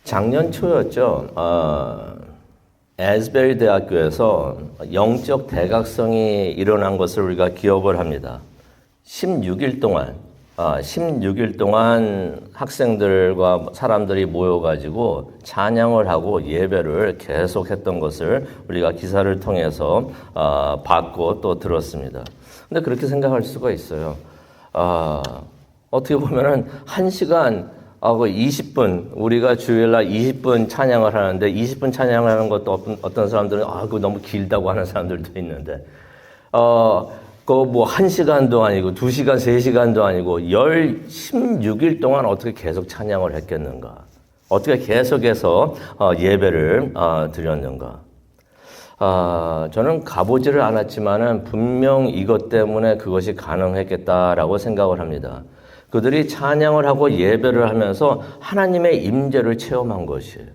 작년 초였죠. 에즈베리 대학교에서 영적 대각성이 일어난 것을 우리가 기억을 합니다. 16일 동안 학생들과 사람들이 모여가지고 찬양을 하고 예배를 계속했던 것을 우리가 기사를 통해서 봤고 또 들었습니다. 근데 그렇게 생각할 수가 있어요. 어떻게 보면은 1시간 20분, 우리가 주일날 20분 찬양을 하는데 20분 찬양을 하는 것도 어떤 사람들은 그거 너무 길다고 하는 사람들도 있는데 그거 뭐 1시간도 아니고 2시간, 3시간도 아니고 16일 동안 어떻게 계속 찬양을 했겠는가? 어떻게 계속해서 예배를 드렸는가? 저는 가보지를 않았지만은 분명 이것 때문에 그것이 가능했겠다라고 생각을 합니다. 그들이 찬양을 하고 예배를 하면서 하나님의 임재를 체험한 것이에요.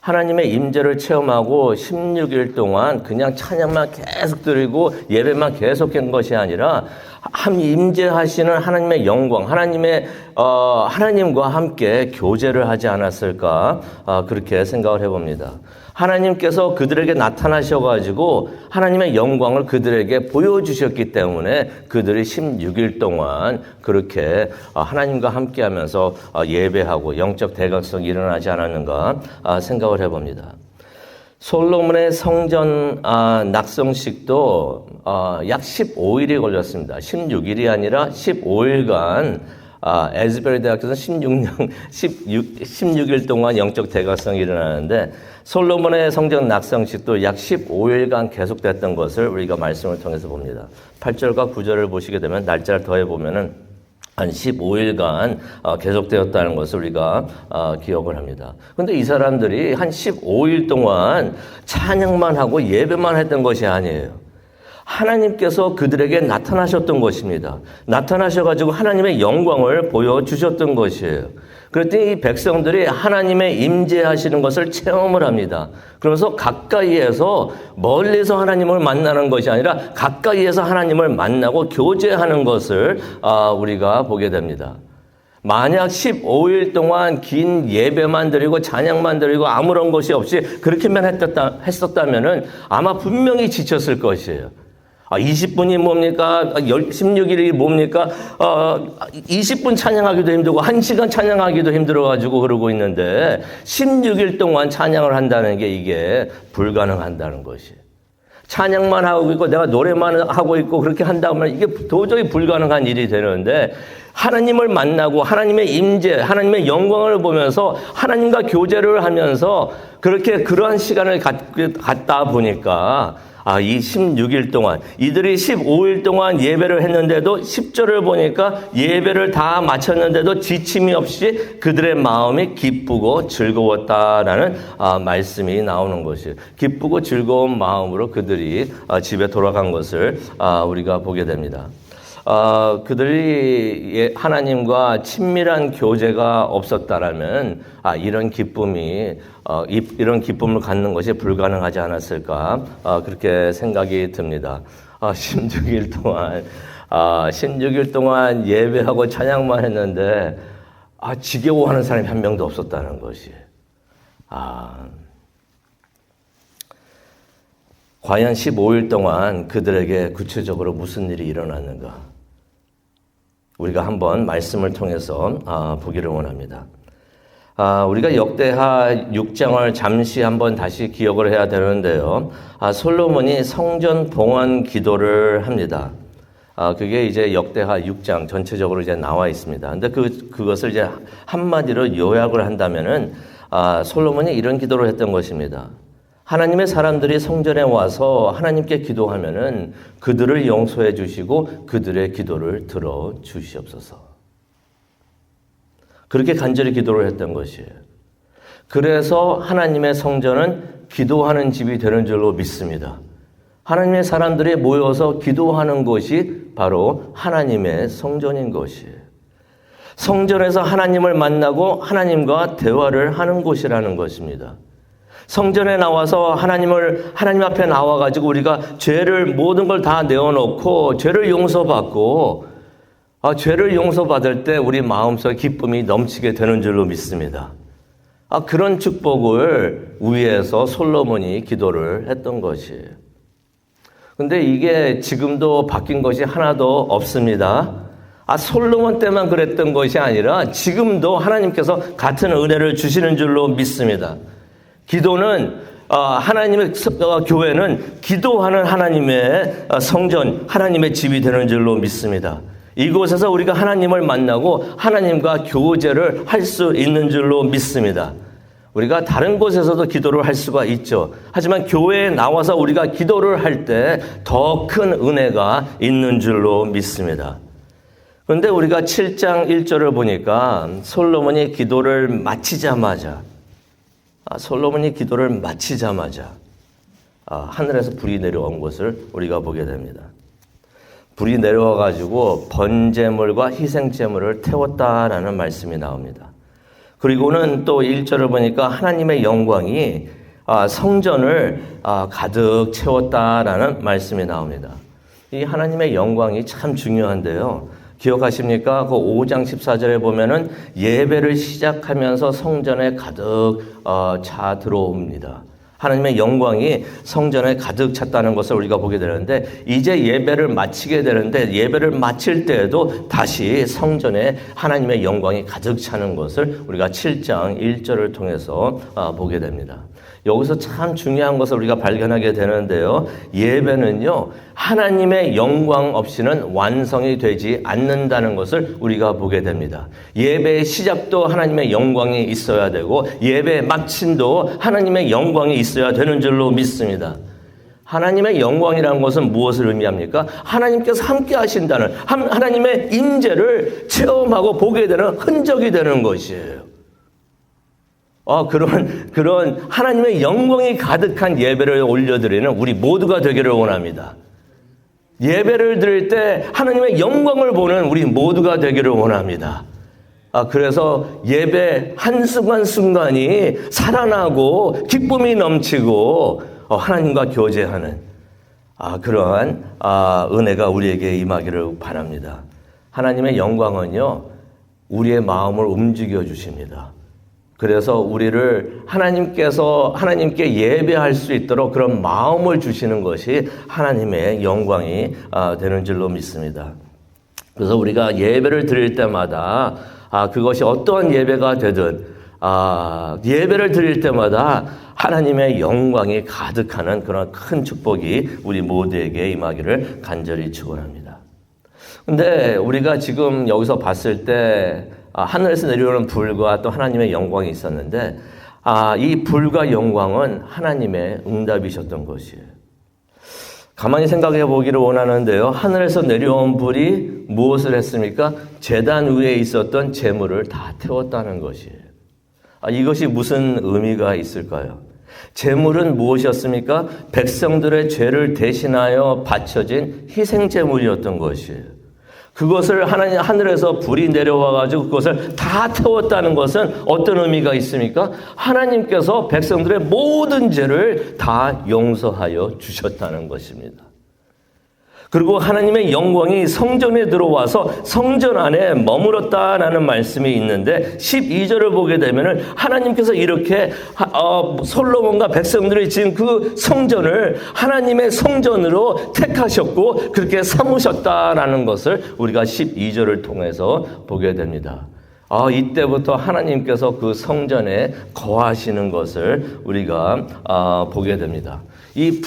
하나님의 임재를 체험하고 16일 동안 그냥 찬양만 계속 드리고 예배만 계속한 것이 아니라 임재하시는 하나님의 영광, 하나님과 함께 교제를 하지 않았을까 그렇게 생각을 해봅니다. 하나님께서 그들에게 나타나셔가지고 하나님의 영광을 그들에게 보여주셨기 때문에 그들이 16일 동안 그렇게 하나님과 함께하면서 예배하고 영적 대각성이 일어나지 않았는가 생각을 해봅니다. 솔로몬의 성전 낙성식도 약 15일이 걸렸습니다. 16일이 아니라 15일간 에즈베리 대학에서 16일 동안 영적 대각성이 일어나는데 솔로몬의 성전 낙성식도 약 15일간 계속됐던 것을 우리가 말씀을 통해서 봅니다. 8절과 9절을 보시게 되면 날짜를 더해보면은 한 15일간 계속되었다는 것을 우리가 기억을 합니다. 그런데 이 사람들이 한 15일 동안 찬양만 하고 예배만 했던 것이 아니에요. 하나님께서 그들에게 나타나셨던 것입니다. 나타나셔가지고 하나님의 영광을 보여주셨던 것이에요. 그랬더니 이 백성들이 하나님의 임재하시는 것을 체험을 합니다. 그러면서 가까이에서 멀리서 하나님을 만나는 것이 아니라 가까이에서 하나님을 만나고 교제하는 것을 우리가 보게 됩니다. 만약 15일 동안 긴 예배만 드리고 찬양만 드리고 아무런 것이 없이 그렇게만 했었다면은 아마 분명히 지쳤을 것이에요. 20분이 뭡니까? 16일이 뭡니까? 20분 찬양하기도 힘들고 1시간 찬양하기도 힘들어가지고 그러고 있는데 16일 동안 찬양을 한다는 게 이게 불가능한다는 것이에요. 찬양만 하고 있고 내가 노래만 하고 있고 그렇게 한다면 이게 도저히 불가능한 일이 되는데 하나님을 만나고 하나님의 임재, 하나님의 영광을 보면서 하나님과 교제를 하면서 그러한 시간을 갖다 보니까 이 16일 동안 이들이 15일 동안 예배를 했는데도 10절을 보니까 예배를 다 마쳤는데도 지침이 없이 그들의 마음이 기쁘고 즐거웠다라는 말씀이 나오는 것이에요. 기쁘고 즐거운 마음으로 그들이 집에 돌아간 것을 우리가 보게 됩니다. 그들이 하나님과 친밀한 교제가 없었다라면 이런 기쁨을 갖는 것이 불가능하지 않았을까 그렇게 생각이 듭니다. 16일 동안 예배하고 찬양만 했는데 지겨워하는 사람이 한 명도 없었다는 것이. 과연 15일 동안 그들에게 구체적으로 무슨 일이 일어났는가? 우리가 한번 말씀을 통해서 보기를 원합니다. 우리가 역대하 6장을 잠시 한번 다시 기억을 해야 되는데요. 솔로몬이 성전 봉헌 기도를 합니다. 그게 이제 역대하 6장 전체적으로 이제 나와 있습니다. 근데 그것을 이제 한마디로 요약을 한다면은 솔로몬이 이런 기도를 했던 것입니다. 하나님의 사람들이 성전에 와서 하나님께 기도하면은 그들을 용서해 주시고 그들의 기도를 들어 주시옵소서. 그렇게 간절히 기도를 했던 것이에요. 그래서 하나님의 성전은 기도하는 집이 되는 줄로 믿습니다. 하나님의 사람들이 모여서 기도하는 곳이 바로 하나님의 성전인 것이에요. 성전에서 하나님을 만나고 하나님과 대화를 하는 곳이라는 것입니다. 성전에 나와서 하나님 앞에 나와가지고 우리가 모든 걸 다 내어놓고 죄를 용서받고 죄를 용서받을 때 우리 마음속에 기쁨이 넘치게 되는 줄로 믿습니다. 그런 축복을 위해서 솔로몬이 기도를 했던 것이에요. 근데 이게 지금도 바뀐 것이 하나도 없습니다. 솔로몬 때만 그랬던 것이 아니라 지금도 하나님께서 같은 은혜를 주시는 줄로 믿습니다. 기도는 하나님의 교회는 기도하는 하나님의 성전, 하나님의 집이 되는 줄로 믿습니다. 이곳에서 우리가 하나님을 만나고 하나님과 교제를 할 수 있는 줄로 믿습니다. 우리가 다른 곳에서도 기도를 할 수가 있죠. 하지만 교회에 나와서 우리가 기도를 할 때 더 큰 은혜가 있는 줄로 믿습니다. 그런데 우리가 7장 1절을 보니까 솔로몬이 기도를 마치자마자 하늘에서 불이 내려온 것을 우리가 보게 됩니다. 불이 내려와가지고 번제물과 희생제물을 태웠다라는 말씀이 나옵니다. 그리고는 또 1절을 보니까 하나님의 영광이 성전을 가득 채웠다라는 말씀이 나옵니다. 이 하나님의 영광이 참 중요한데요. 기억하십니까? 그 5장 14절에 보면은 예배를 시작하면서 성전에 가득 차 들어옵니다. 하나님의 영광이 성전에 가득 찼다는 것을 우리가 보게 되는데 이제 예배를 마치게 되는데 예배를 마칠 때에도 다시 성전에 하나님의 영광이 가득 차는 것을 우리가 7장 1절을 통해서 보게 됩니다. 여기서 참 중요한 것을 우리가 발견하게 되는데요. 예배는요, 하나님의 영광 없이는 완성이 되지 않는다는 것을 우리가 보게 됩니다. 예배의 시작도 하나님의 영광이 있어야 되고, 예배의 마침도 하나님의 영광이 있어야 되는 줄로 믿습니다. 하나님의 영광이라는 것은 무엇을 의미합니까? 하나님께서 함께 하신다는, 하나님의 임재를 체험하고 보게 되는 흔적이 되는 것이에요. 그런 하나님의 영광이 가득한 예배를 올려드리는 우리 모두가 되기를 원합니다. 예배를 드릴 때 하나님의 영광을 보는 우리 모두가 되기를 원합니다. 그래서 예배 한순간순간이 살아나고 기쁨이 넘치고 하나님과 교제하는 그러한 은혜가 우리에게 임하기를 바랍니다. 하나님의 영광은요, 우리의 마음을 움직여 주십니다. 그래서 우리를 하나님께 예배할 수 있도록 그런 마음을 주시는 것이 하나님의 영광이 되는 줄로 믿습니다. 그래서 우리가 예배를 드릴 때마다 그것이 어떠한 예배가 되든 예배를 드릴 때마다 하나님의 영광이 가득하는 그런 큰 축복이 우리 모두에게 임하기를 간절히 축원합니다. 근데 우리가 지금 여기서 봤을 때 하늘에서 내려오는 불과 또 하나님의 영광이 있었는데 이 불과 영광은 하나님의 응답이셨던 것이에요. 가만히 생각해 보기를 원하는데요. 하늘에서 내려온 불이 무엇을 했습니까? 제단 위에 있었던 제물을 다 태웠다는 것이에요. 이것이 무슨 의미가 있을까요? 제물은 무엇이었습니까? 백성들의 죄를 대신하여 바쳐진 희생제물이었던 것이에요. 그것을 하늘에서 불이 내려와가지고 그것을 다 태웠다는 것은 어떤 의미가 있습니까? 하나님께서 백성들의 모든 죄를 다 용서하여 주셨다는 것입니다. 그리고 하나님의 영광이 성전에 들어와서 성전 안에 머물렀다라는 말씀이 있는데 12절을 보게 되면은 하나님께서 이렇게 솔로몬과 백성들이 지은 그 성전을 하나님의 성전으로 택하셨고 그렇게 삼으셨다라는 것을 우리가 12절을 통해서 보게 됩니다. 이때부터 하나님께서 그 성전에 거하시는 것을 우리가 보게 됩니다. 이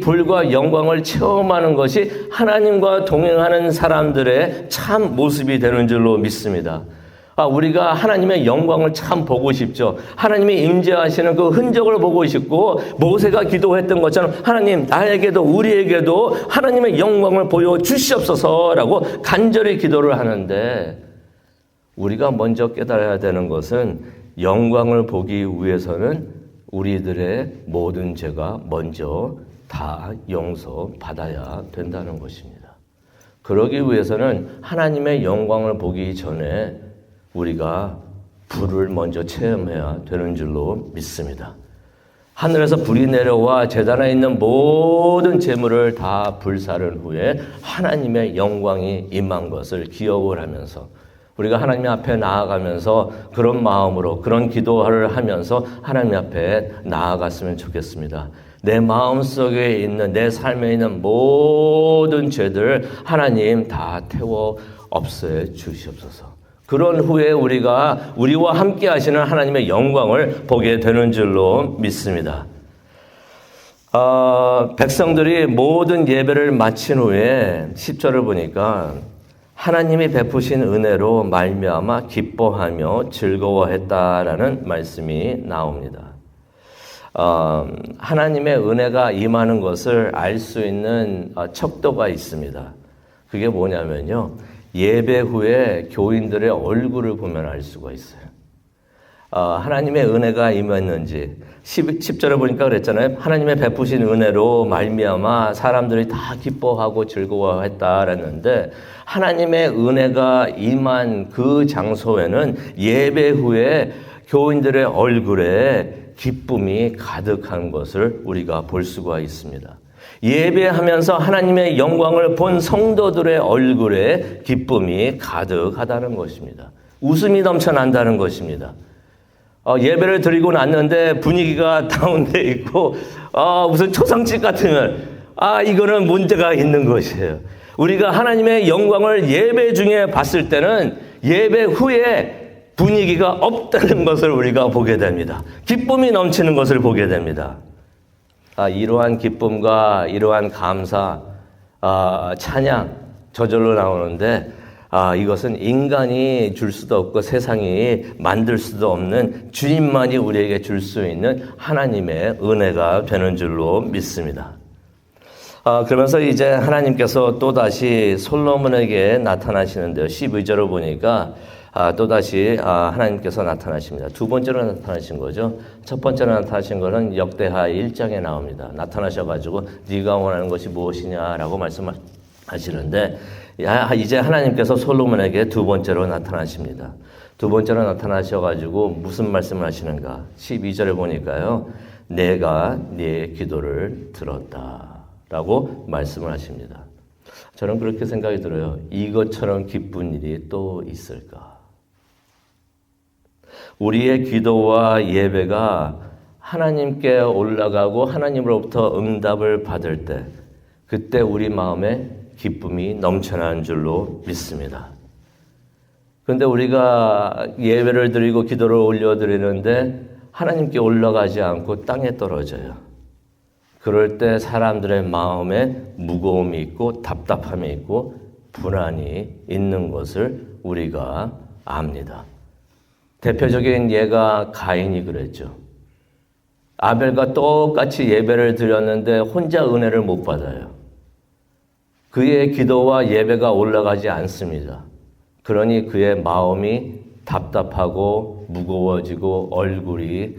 불과 영광을 체험하는 것이 하나님과 동행하는 사람들의 참 모습이 되는 줄로 믿습니다. 우리가 하나님의 영광을 참 보고 싶죠. 하나님이 임재하시는 그 흔적을 보고 싶고 모세가 기도했던 것처럼 하나님 나에게도 우리에게도 하나님의 영광을 보여주시옵소서라고 간절히 기도를 하는데 우리가 먼저 깨달아야 되는 것은 영광을 보기 위해서는 우리들의 모든 죄가 먼저 다 용서받아야 된다는 것입니다. 그러기 위해서는 하나님의 영광을 보기 전에 우리가 불을 먼저 체험해야 되는 줄로 믿습니다. 하늘에서 불이 내려와 제단에 있는 모든 재물을 다 불사른 후에 하나님의 영광이 임한 것을 기억을 하면서 우리가 하나님 앞에 나아가면서 그런 마음으로 그런 기도를 하면서 하나님 앞에 나아갔으면 좋겠습니다. 내 마음속에 있는 내 삶에 있는 모든 죄들 하나님 다 태워 없애 주시옵소서. 그런 후에 우리와 함께 하시는 하나님의 영광을 보게 되는 줄로 믿습니다. 백성들이 모든 예배를 마친 후에 10절을 보니까 하나님이 베푸신 은혜로 말미암아 기뻐하며 즐거워했다라는 말씀이 나옵니다. 하나님의 은혜가 임하는 것을 알 수 있는 척도가 있습니다. 그게 뭐냐면요. 예배 후에 교인들의 얼굴을 보면 알 수가 있어요. 하나님의 은혜가 임했는지 10절에 보니까 그랬잖아요. 하나님의 베푸신 은혜로 말미암아 사람들이 다 기뻐하고 즐거워했다 그랬는데 하나님의 은혜가 임한 그 장소에는 예배 후에 교인들의 얼굴에 기쁨이 가득한 것을 우리가 볼 수가 있습니다. 예배하면서 하나님의 영광을 본 성도들의 얼굴에 기쁨이 가득하다는 것입니다. 웃음이 넘쳐난다는 것입니다. 예배를 드리고 났는데 분위기가 다운돼 있고 무슨 초상집 같으면 이거는 문제가 있는 것이에요. 우리가 하나님의 영광을 예배 중에 봤을 때는 예배 후에 분위기가 없다는 것을 우리가 보게 됩니다. 기쁨이 넘치는 것을 보게 됩니다. 이러한 기쁨과 이러한 감사, 찬양 저절로 나오는데 이것은 인간이 줄 수도 없고 세상이 만들 수도 없는 주님만이 우리에게 줄 수 있는 하나님의 은혜가 되는 줄로 믿습니다. 그러면서 이제 하나님께서 또다시 솔로몬에게 나타나시는데요. 12절을 보니까 또다시 하나님께서 나타나십니다. 두 번째로 나타나신 거죠. 첫 번째로 나타나신 것은 역대하 1장에 나옵니다. 나타나셔가지고 네가 원하는 것이 무엇이냐라고 말씀하시는데 이제 하나님께서 솔로몬에게 두 번째로 나타나십니다. 두 번째로 나타나셔가지고 무슨 말씀을 하시는가. 12절에 보니까요. 내가 네 기도를 들었다라고 말씀을 하십니다. 저는 그렇게 생각이 들어요. 이것처럼 기쁜 일이 또 있을까? 우리의 기도와 예배가 하나님께 올라가고 하나님으로부터 응답을 받을 때 그때 우리 마음에 기쁨이 넘쳐나는 줄로 믿습니다. 그런데 우리가 예배를 드리고 기도를 올려드리는데 하나님께 올라가지 않고 땅에 떨어져요. 그럴 때 사람들의 마음에 무거움이 있고 답답함이 있고 불안이 있는 것을 우리가 압니다. 대표적인 예가 가인이 그랬죠. 아벨과 똑같이 예배를 드렸는데 혼자 은혜를 못 받아요. 그의 기도와 예배가 올라가지 않습니다. 그러니 그의 마음이 답답하고 무거워지고 얼굴이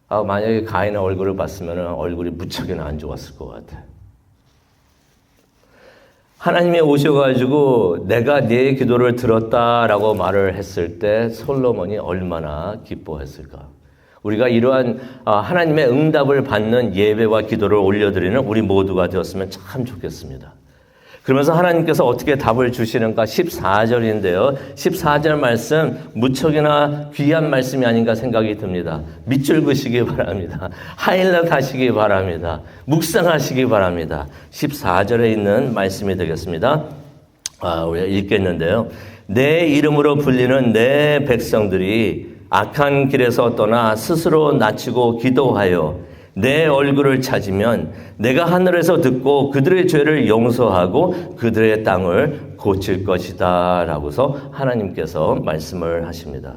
만약에 가인의 얼굴을 봤으면 얼굴이 무척이나 안 좋았을 것 같아요. 하나님이 오셔가지고 내가 네 기도를 들었다라고 말을 했을 때 솔로몬이 얼마나 기뻐했을까. 우리가 이러한 하나님의 응답을 받는 예배와 기도를 올려드리는 우리 모두가 되었으면 참 좋겠습니다. 그러면서 하나님께서 어떻게 답을 주시는가 14절인데요. 14절 말씀 무척이나 귀한 말씀이 아닌가 생각이 듭니다. 밑줄 그시기 바랍니다. 하이라이트 하시기 바랍니다. 묵상하시기 바랍니다. 14절에 있는 말씀이 되겠습니다. 우리가 읽겠는데요. 내 이름으로 불리는 내 백성들이 악한 길에서 떠나 스스로 낮추고 기도하여 내 얼굴을 찾으면 내가 하늘에서 듣고 그들의 죄를 용서하고 그들의 땅을 고칠 것이다 라고서 하나님께서 말씀을 하십니다.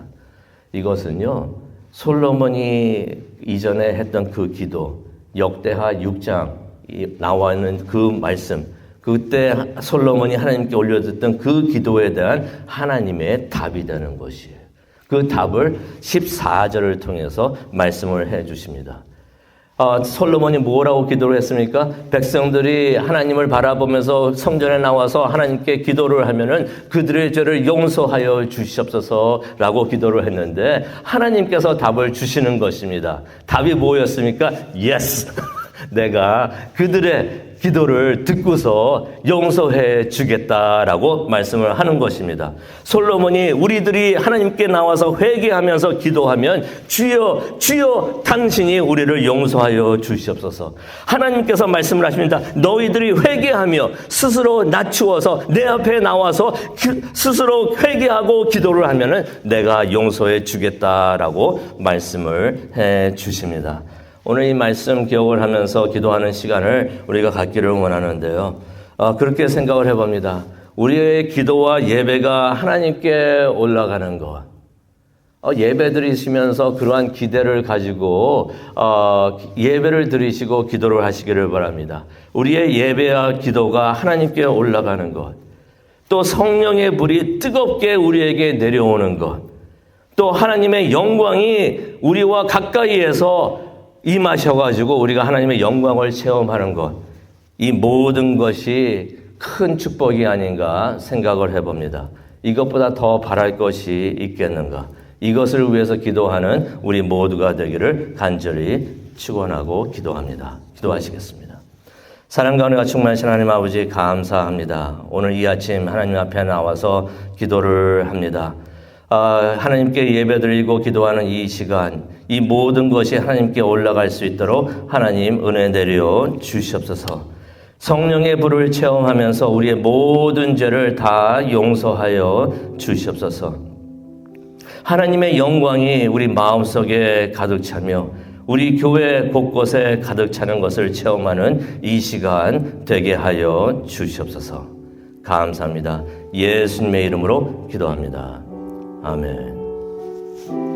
이것은요 솔로몬이 이전에 했던 그 기도 역대하 6장 나와 있는 그 말씀 그때 솔로몬이 하나님께 올려듣던 그 기도에 대한 하나님의 답이 되는 것이에요. 그 답을 14절을 통해서 말씀을 해 주십니다. 솔로몬이 뭐라고 기도를 했습니까? 백성들이 하나님을 바라보면서 성전에 나와서 하나님께 기도를 하면은 그들의 죄를 용서하여 주시옵소서라고 기도를 했는데 하나님께서 답을 주시는 것입니다. 답이 뭐였습니까? Yes. 내가 그들의 기도를 듣고서 용서해 주겠다라고 말씀을 하는 것입니다. 솔로몬이 우리들이 하나님께 나와서 회개하면서 기도하면 주여 주여 당신이 우리를 용서하여 주시옵소서. 하나님께서 말씀을 하십니다. 너희들이 회개하며 스스로 낮추어서 내 앞에 나와서 스스로 회개하고 기도를 하면은 내가 용서해 주겠다라고 말씀을 해 주십니다. 오늘 이 말씀 기억을 하면서 기도하는 시간을 우리가 갖기를 원하는데요. 그렇게 생각을 해봅니다. 우리의 기도와 예배가 하나님께 올라가는 것. 예배 드리시면서 그러한 기대를 가지고 예배를 드리시고 기도를 하시기를 바랍니다. 우리의 예배와 기도가 하나님께 올라가는 것. 또 성령의 불이 뜨겁게 우리에게 내려오는 것. 또 하나님의 영광이 우리와 가까이에서 임하셔가지고 우리가 하나님의 영광을 체험하는 것, 이 모든 것이 큰 축복이 아닌가 생각을 해봅니다. 이것보다 더 바랄 것이 있겠는가? 이것을 위해서 기도하는 우리 모두가 되기를 간절히 축원하고 기도합니다. 기도하시겠습니다. 사랑과 은혜가 충만하신 하나님 아버지 감사합니다. 오늘 이 아침 하나님 앞에 나와서 기도를 합니다. 하나님께 예배드리고 기도하는 이 시간, 이 모든 것이 하나님께 올라갈 수 있도록 하나님 은혜 내려 주시옵소서. 성령의 불을 체험하면서 우리의 모든 죄를 다 용서하여 주시옵소서. 하나님의 영광이 우리 마음속에 가득 차며 우리 교회 곳곳에 가득 차는 것을 체험하는 이 시간 되게 하여 주시옵소서. 감사합니다. 예수님의 이름으로 기도합니다. 아멘.